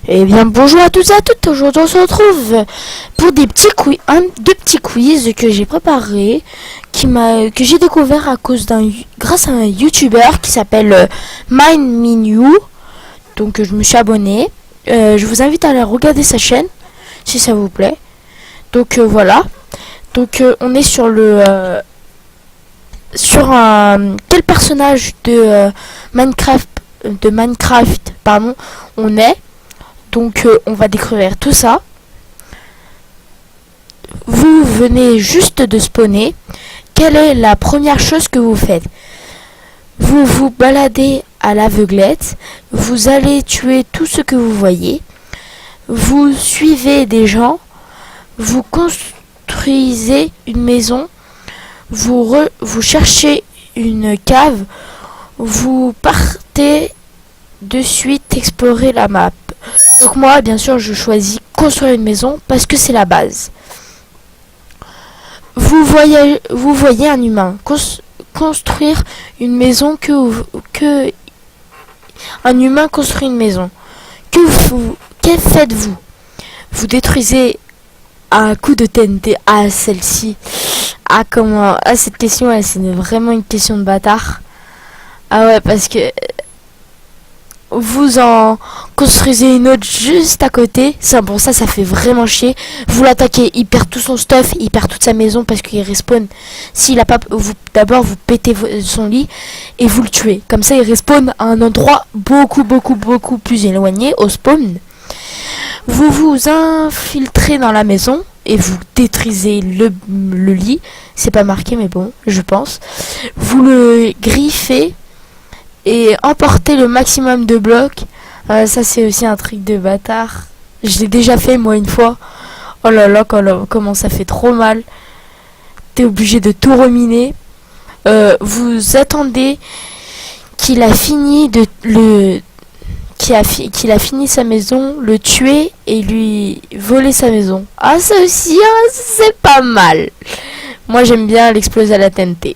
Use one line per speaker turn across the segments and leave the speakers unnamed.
Eh bien bonjour à tous et à toutes, aujourd'hui on se retrouve pour des petits deux petits quiz que j'ai préparés, que j'ai découvert grâce à un youtubeur qui s'appelle MindMinU. Donc je me suis abonné, je vous invite à aller regarder sa chaîne si ça vous plaît. Donc voilà, donc on est sur quel personnage de Minecraft pardon on est. Donc on va découvrir tout ça. Vous venez juste de spawner. Quelle est la première chose que vous faites? Vous vous baladez à l'aveuglette. Vous allez tuer tout ce que vous voyez. Vous suivez des gens. Vous construisez une maison. Vous cherchez une cave. Vous partez de suite explorer la map. Donc moi, bien sûr, je choisis construire une maison parce que c'est la base. Vous voyez un humain construire une maison un humain construit une maison. Que faites-vous? Vous détruisez un coup de TNT. Ah, celle-ci. Ah, comment? Ah, cette question, c'est vraiment une question de bâtard. Ah ouais, parce que vous en construisez une autre juste à côté. Bon, ça fait vraiment chier. Vous l'attaquez, il perd tout son stuff, il perd toute sa maison parce qu'il respawn. S'il a pas, d'abord vous pétez son lit et vous le tuez. Comme ça, il respawn à un endroit beaucoup plus éloigné au spawn. Vous vous infiltrez dans la maison et vous détruisez le lit. C'est pas marqué, mais bon, je pense. Vous le griffez et emporter le maximum de blocs. Ça c'est aussi un truc de bâtard. Je l'ai déjà fait moi une fois. Oh là là, comment ça fait trop mal. T'es obligé de tout reminer. Vous attendez qu'il a fini qu'il a fini sa maison, le tuer et lui voler sa maison. Ah, ça aussi, hein, c'est pas mal. Moi j'aime bien l'exploser à la TNT.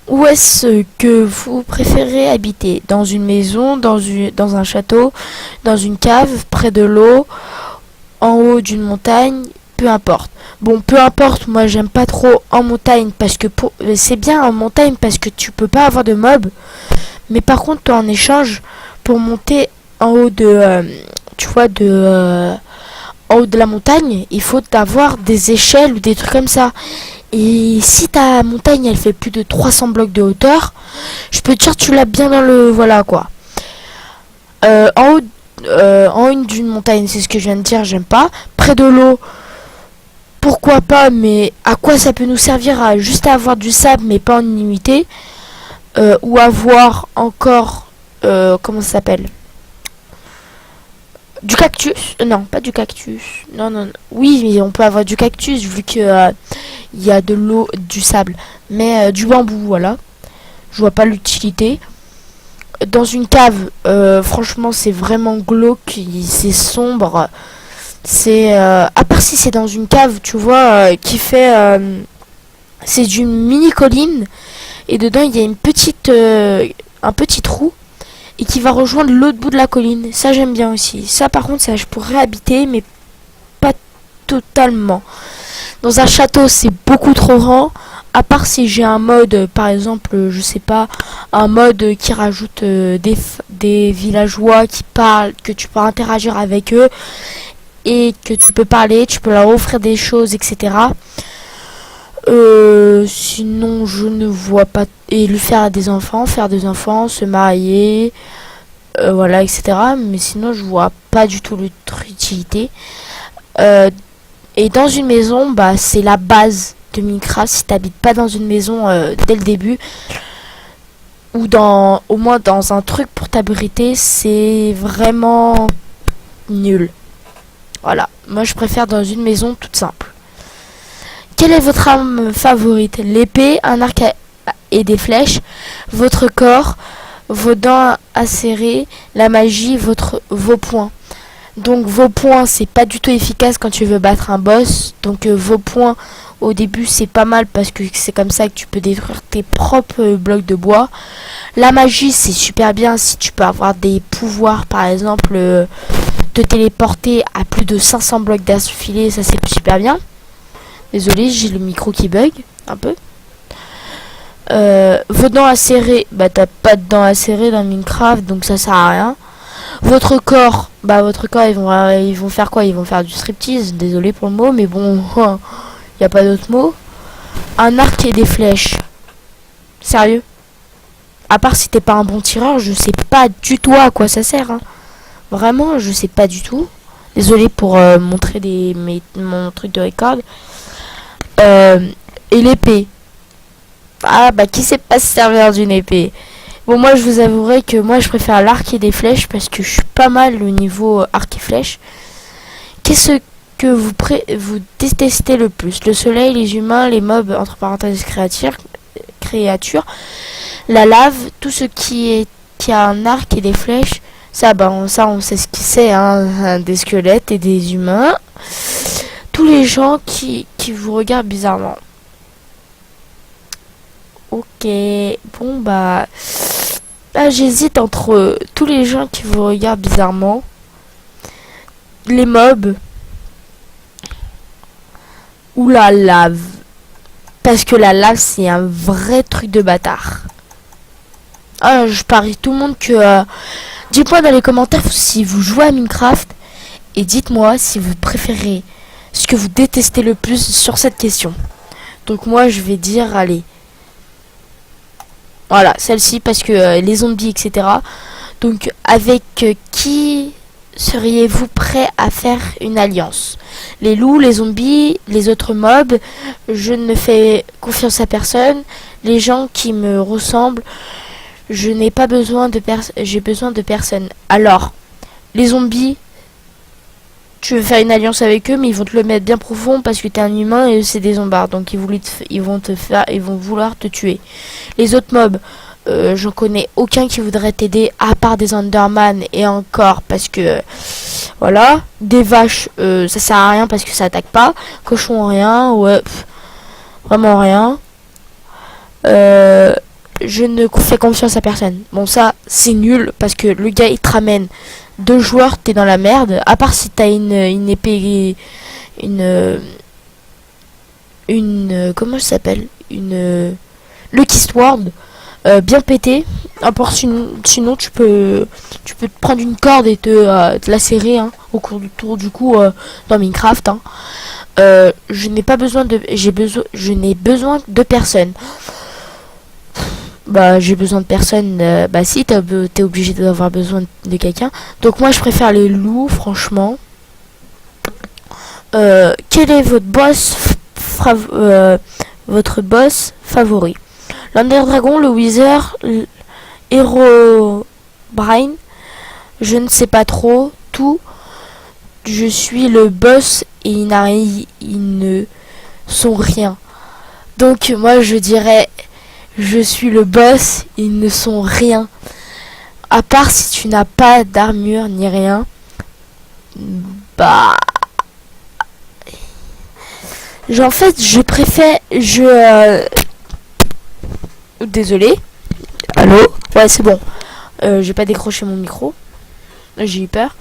Où est-ce que vous préférez habiter? Dans une maison, dans un château, dans une cave, près de l'eau, en haut d'une montagne, peu importe. Bon, peu importe, moi j'aime pas trop en montagne parce que c'est bien en montagne parce que tu peux pas avoir de mobs. Mais par contre, toi en échange, pour monter en haut en haut de la montagne, il faut avoir des échelles ou des trucs comme ça. Et si ta montagne elle fait plus de 300 blocs de hauteur, je peux te dire tu l'as bien dans le voilà quoi. En haut d'une montagne, c'est ce que je viens de dire, j'aime pas. Près de l'eau, pourquoi pas, mais à quoi ça peut nous servir à juste à avoir du sable mais pas en illimité, ou avoir encore comment ça s'appelle? Du cactus? Non, pas du cactus. Non. Oui, mais on peut avoir du cactus vu que il y a de l'eau, du sable. Mais du bambou, voilà. Je vois pas l'utilité. Dans une cave, franchement, c'est vraiment glauque. C'est sombre. C'est à part si c'est dans une cave, tu vois, qui fait... c'est d'une mini colline. Et dedans, il y a un petit trou. Et qui va rejoindre l'autre bout de la colline. Ça j'aime bien aussi. Ça par contre, ça je pourrais habiter, mais pas totalement. Dans un château, c'est beaucoup trop grand. À part si j'ai un mode, par exemple, je sais pas, un mode qui rajoute des villageois qui parlent, que tu peux interagir avec eux et que tu peux parler, tu peux leur offrir des choses, etc. Sinon je ne vois pas. Et lui faire des enfants, se marier, voilà, etc. Mais sinon je vois pas du tout l'utilité. Et dans une maison, bah c'est la base de Minecraft. Si t'habites pas dans une maison dès le début, ou au moins dans un truc pour t'abriter, c'est vraiment nul. Voilà, moi je préfère dans une maison toute simple. Quelle est votre arme favorite? L'épée, un arc et des flèches, votre corps, vos dents acérées, la magie, vos poings. Donc vos poings, c'est pas du tout efficace quand tu veux battre un boss. Donc vos poings Au début, c'est pas mal parce que c'est comme ça que tu peux détruire tes propres blocs de bois. La magie, c'est super bien si tu peux avoir des pouvoirs, par exemple, te téléporter à plus de 500 blocs d'affilée, ça c'est super bien. Désolé, j'ai le micro qui bug un peu. Vos dents à serrer, bah t'as pas de dents à serrer dans Minecraft, donc ça sert à rien. Votre corps, ils vont faire quoi? Ils vont faire du striptease, désolé pour le mot, mais bon, y a pas d'autre mot. Un arc et des flèches. Sérieux? À part si t'es pas un bon tireur, je sais pas du tout à quoi ça sert. Hein. Vraiment, je sais pas du tout. Désolé pour montrer mon truc de record. Et l'épée. Ah bah qui sait pas se servir d'une épée. Bon moi je vous avouerai que moi je préfère l'arc et des flèches parce que je suis pas mal au niveau arc et flèche. Qu'est-ce que vous détestez le plus? Le soleil, les humains, les mobs, entre parenthèses créatures, la lave, tout ce qui a un arc et des flèches. Ça on sait ce que c'est, hein, des squelettes et des humains. Tous les gens qui vous regardent bizarrement. Ok, bon bah... Là j'hésite entre tous les gens qui vous regardent bizarrement. Les mobs. Ou la lave. Parce que la lave c'est un vrai truc de bâtard. Ah, je parie tout le monde que... dites-moi dans les commentaires si vous jouez à Minecraft. Et dites-moi si vous préférez ce que vous détestez le plus sur cette question. Donc moi je vais dire, allez... Voilà, celle-ci parce que les zombies, etc. Donc, avec qui seriez-vous prêt à faire une alliance? Les loups, les zombies, les autres mobs, je ne fais confiance à personne. Les gens qui me ressemblent, je n'ai pas besoin de j'ai besoin de personne. Alors, les zombies, tu veux faire une alliance avec eux, mais ils vont te le mettre bien profond parce que t'es un humain et c'est des zombards, donc ils vont vouloir te tuer. Les autres mobs, j'en connais aucun qui voudrait t'aider à part des Enderman et encore parce que voilà. Des vaches, ça sert à rien parce que ça attaque pas. Cochons, rien, ouais, vraiment rien. Je ne fais confiance à personne. Bon ça c'est nul parce que le gars il te ramène 2 joueurs, t'es dans la merde. À part si t'as une épée, une comment ça s'appelle, une Lucky Sword bien pété. Sinon tu peux te prendre une corde et te la serrer hein, au cours du tour du coup dans Minecraft. Hein. Je n'ai besoin de personne. Bah j'ai besoin de personne, bah si t'es obligé d'avoir besoin de quelqu'un. Donc moi je préfère les loups franchement. Quel est votre boss favori? L'Under Dragon, le Wither, Herobrine, je ne sais pas trop tout. Je suis le boss et ils ne sont rien. Donc moi je dirais je suis le boss, ils ne sont rien. À part si tu n'as pas d'armure ni rien. Bah... En fait, je préfère... Désolé. Allô? Ouais, c'est bon. J'ai pas décroché mon micro. J'ai eu peur.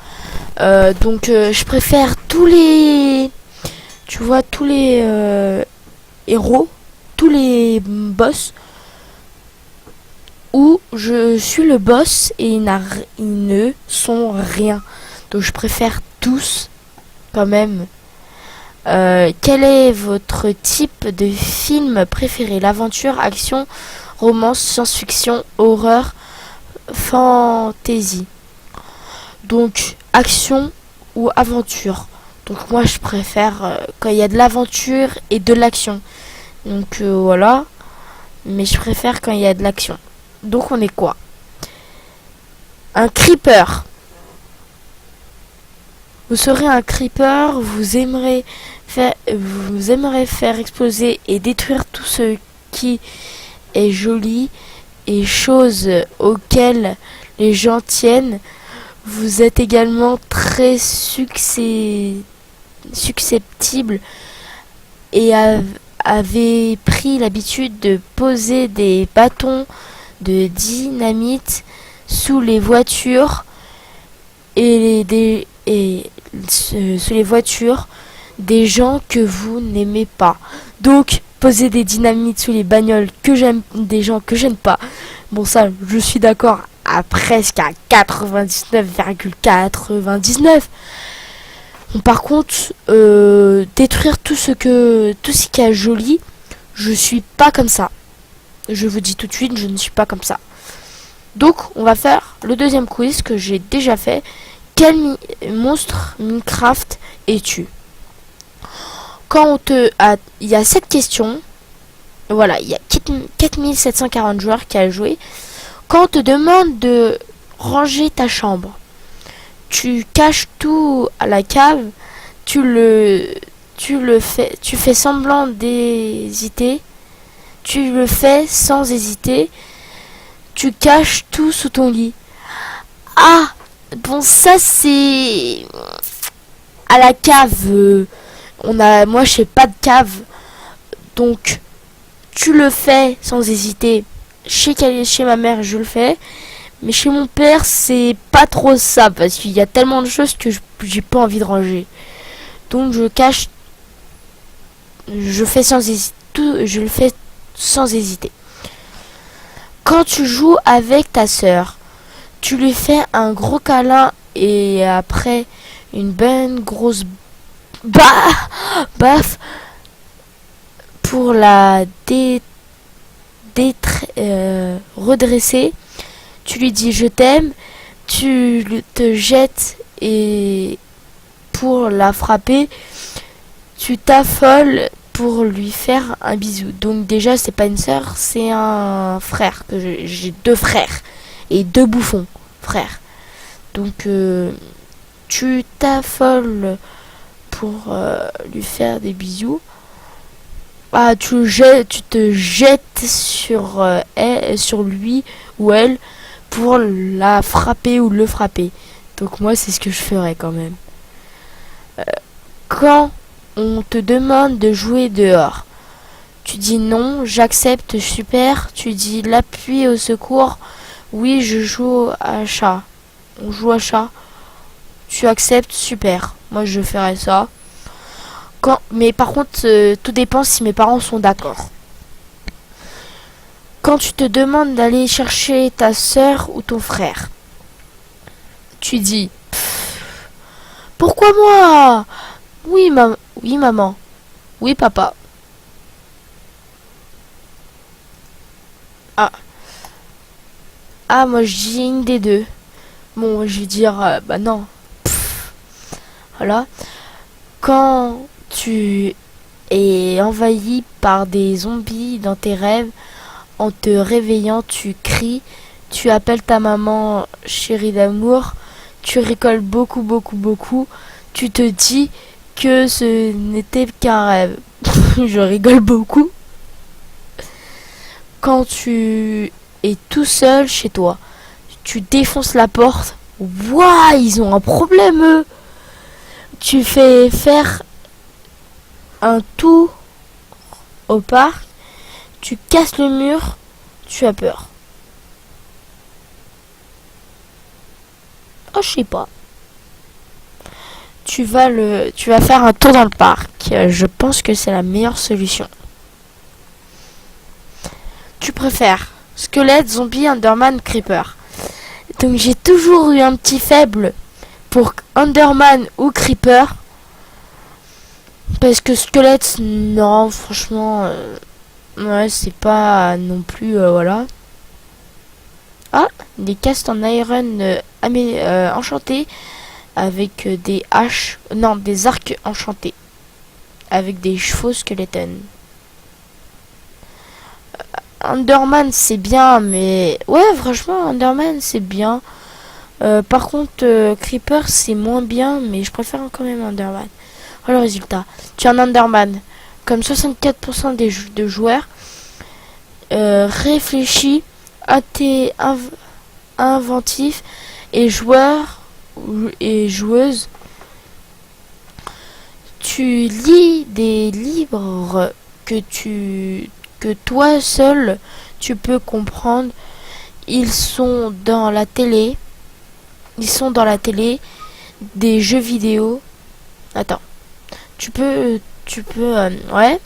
Donc, je préfère tous les... Tu vois, tous les héros. Tous les boss. Où je suis le boss et ils ne sont rien. Donc je préfère tous quand même. Quel est votre type de film préféré? L'aventure, action, romance, science-fiction, horreur, fantasy. Donc action ou aventure. Donc moi je préfère quand il y a de l'aventure et de l'action. Donc voilà. Mais je préfère quand il y a de l'action. Donc on est quoi? Un creeper. Vous serez un creeper, vous aimerez faire exploser et détruire tout ce qui est joli et choses auxquelles les gens tiennent. Vous êtes également très susceptible et avait pris l'habitude de poser des bâtons de dynamite sous les voitures sous les voitures des gens que vous n'aimez pas. Donc, poser des dynamites sous les bagnoles que j'aime, des gens que j'aime pas. Bon, ça, je suis d'accord à presque à 99,99. Bon, par contre, détruire tout ce qui est joli, je suis pas comme ça. Je vous dis tout de suite, je ne suis pas comme ça. Donc, on va faire le deuxième quiz que j'ai déjà fait. Quel monstre Minecraft es-tu? Il y a 7 questions. Voilà, il y a 4740 joueurs qui ont joué. Quand on te demande de ranger ta chambre, tu caches tout à la cave, tu fais semblant d'hésiter, tu le fais sans hésiter, tu caches tout sous ton lit. Ah, bon, ça c'est à la cave. Moi je sais pas de cave, donc tu le fais sans hésiter. Chez ma mère je le fais, mais chez mon père c'est pas trop ça parce qu'il y a tellement de choses que j'ai pas envie de ranger. Donc je fais sans hésiter, je le fais sans hésiter. Quand tu joues avec ta sœur, tu lui fais un gros câlin et après une bonne grosse baffe pour la redresser. Tu lui dis je t'aime, tu te jettes et pour la frapper, tu t'affoles pour lui faire un bisou. Donc déjà c'est pas une sœur, c'est un frère que j'ai 2 frères et 2 bouffons frères. Donc tu t'affoles pour lui faire des bisous. Ah, tu te jettes sur lui ou elle pour la frapper ou le frapper. Donc moi c'est ce que je ferais quand même. Quand on te demande de jouer dehors, tu dis non, j'accepte, super. Tu dis l'appui au secours, oui je joue à chat. On joue à chat. Tu acceptes, super. Moi je ferais ça. Mais par contre, tout dépend si mes parents sont d'accord. Quand tu te demandes d'aller chercher ta sœur ou ton frère, tu dis pourquoi moi? Oui, oui maman. Oui papa. Ah moi je dis une des deux. Bon, je vais dire bah non. Voilà. Quand tu es envahi par des zombies dans tes rêves, en te réveillant, tu cries, tu appelles ta maman chérie d'amour, tu rigoles beaucoup, beaucoup, beaucoup, tu te dis que ce n'était qu'un rêve. Je rigole beaucoup. Quand tu es tout seul chez toi, tu défonces la porte. Ouah, ils ont un problème eux. Tu fais faire un tour au parc, tu casses le mur, tu as peur. Oh, je sais pas. Tu vas faire un tour dans le parc. Je pense que c'est la meilleure solution. Tu préfères squelette, zombie, Enderman, creeper. Donc j'ai toujours eu un petit faible pour Enderman ou creeper. Parce que squelette, non, franchement, ouais, c'est pas non plus, voilà. Ah, des castes en iron enchantés avec des haches, non, des arcs enchantés avec des chevaux skeletons. Enderman c'est bien, mais ouais, franchement, Enderman c'est bien. Par contre, Creeper c'est moins bien, mais je préfère quand même Enderman. Alors, résultat, tu as un Enderman. Comme 64% de joueurs, réfléchis, inventif et joueurs et joueuses. Tu lis des livres que toi seul tu peux comprendre. Ils sont dans la télé. Ils sont dans la télé des jeux vidéo. Attends. Ouais.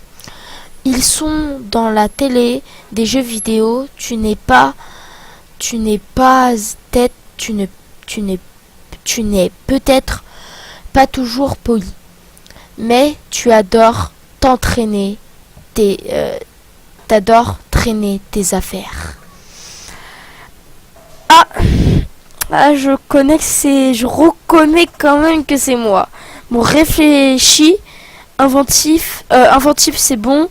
Ils sont dans la télé des jeux vidéo. Tu n'es peut-être pas toujours poli, mais tu adores t'entraîner, t'adores traîner tes affaires. Je reconnais quand même que c'est moi. Bon, réfléchi, inventif c'est bon,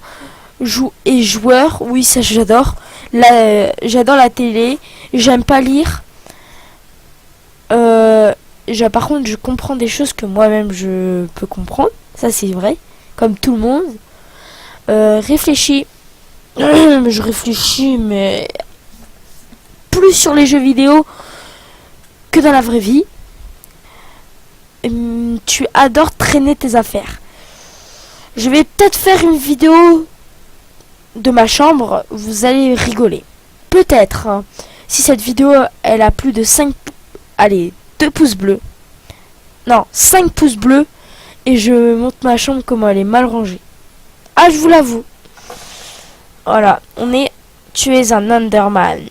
joueur, oui ça j'adore. J'adore la télé, j'aime pas lire. Par contre, je comprends des choses que moi-même je peux comprendre. Ça, c'est vrai. Comme tout le monde. Réfléchis. Je réfléchis, mais plus sur les jeux vidéo que dans la vraie vie. Tu adores traîner tes affaires. Je vais peut-être faire une vidéo de ma chambre. Vous allez rigoler. Peut-être. Hein, si cette vidéo, elle a plus de 2 pouces bleus. Non, 5 pouces bleus. Et je montre ma chambre comment elle est mal rangée. Je vous l'avoue. Voilà, tu es un Enderman.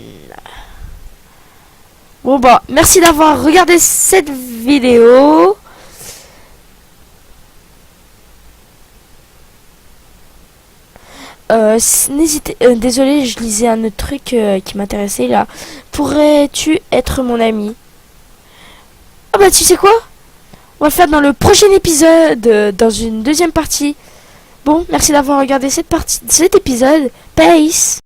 Bon merci d'avoir regardé cette vidéo. Désolé, je lisais un autre truc qui m'intéressait là. Pourrais-tu être mon ami? Tu sais quoi? On va le faire dans le prochain épisode, dans une deuxième partie. Bon, merci d'avoir regardé cet épisode. Peace!